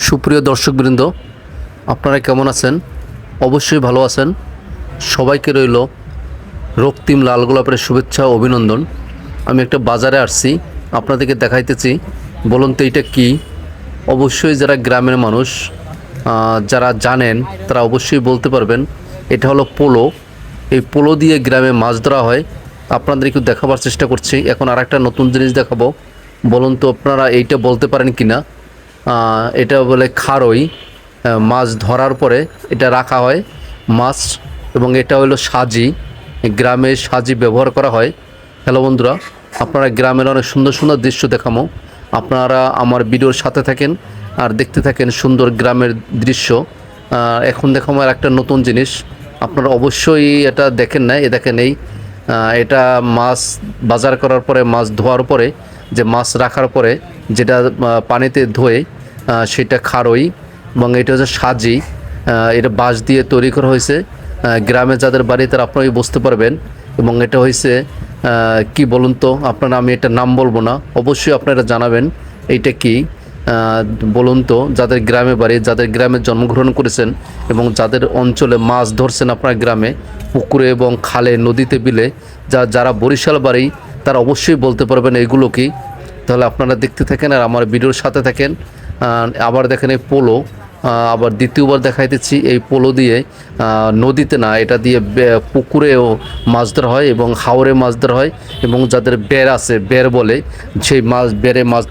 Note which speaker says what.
Speaker 1: সুপ্রিয় দর্শকবৃন্দ, আপনারা কেমন আছেন? অবশ্যই ভালো আছেন। সবাইকে রইল রক্তিম লাল গোলাপের শুভেচ্ছা ও অভিনন্দন। আমি একটা বাজারে আসছি, আপনাদেরকে দেখাইতেছি। বলুন তো এটা কী? অবশ্যই যারা গ্রামের মানুষ যারা জানেন তারা অবশ্যই বলতে পারবেন। এটা হলো পোলো। এই পোলো দিয়ে গ্রামে মাছ ধরা হয়। আপনাদের একটু দেখাবার চেষ্টা করছি। এখন আর একটা নতুন জিনিস দেখাবো। বলুন তো আপনারা এইটা বলতে পারেন কি না? এটা বলে খারই। মাছ ধরার পরে এটা রাখা হয় মাছ, এবং এটা হলো সাজি। গ্রামে সাজি ব্যবহার করা হয়। হ্যালো বন্ধুরা, আপনারা গ্রামের অনেক সুন্দর সুন্দর দৃশ্য দেখামো। আপনারা আমার ভিডিওর সাথে থাকেন আর দেখতে থাকেন সুন্দর গ্রামের দৃশ্য। এখন দেখাবো আর একটা নতুন জিনিস। আপনারা অবশ্যই এটা দেখেন না, এ দেখেন এই এটা মাছ বাজার করার পরে, মাছ ধোয়ার পরে, যে মাছ রাখার পরে যেটা পানিতে ধুয়ে সেটা খারই, এবং এটা হচ্ছে সাজি। এটা বাঁশ দিয়ে তৈরি করা হয়েছে। গ্রামে যাদের বাড়ি তারা আপনারাই বুঝতে পারবেন। এবং এটা হয়েছে কি বলুন তো আপনারা, আমি এটা নাম বলবো না, অবশ্যই আপনারা জানাবেন এইটা কি। বলুন তো, যাদের গ্রামে বাড়ি, যাদের গ্রামে জন্মগ্রহণ করেছেন এবং যাদের অঞ্চলে মাছ ধরছেন আপনার গ্রামে, পুকুরে এবং খালে, নদীতে, বিলে, যারা বরিশাল বাড়ি তারা অবশ্যই বলতে পারবেন এগুলো কি। তাহলে আপনারা দেখতে থাকেন আর আমার ভিডিওর সাথে থাকেন। আবার দেখেন এই পোলো, আবার দ্বিতীয়বার দেখাইতেছি। এই পোলো দিয়ে নদীতে না, এটা দিয়ে পুকুরেও মাছ ধরা হয় এবং হাওরে মাছ ধরা হয়। এবং যাদের বের আছে, বের বলে, সেই মাছ, বেরে মাছ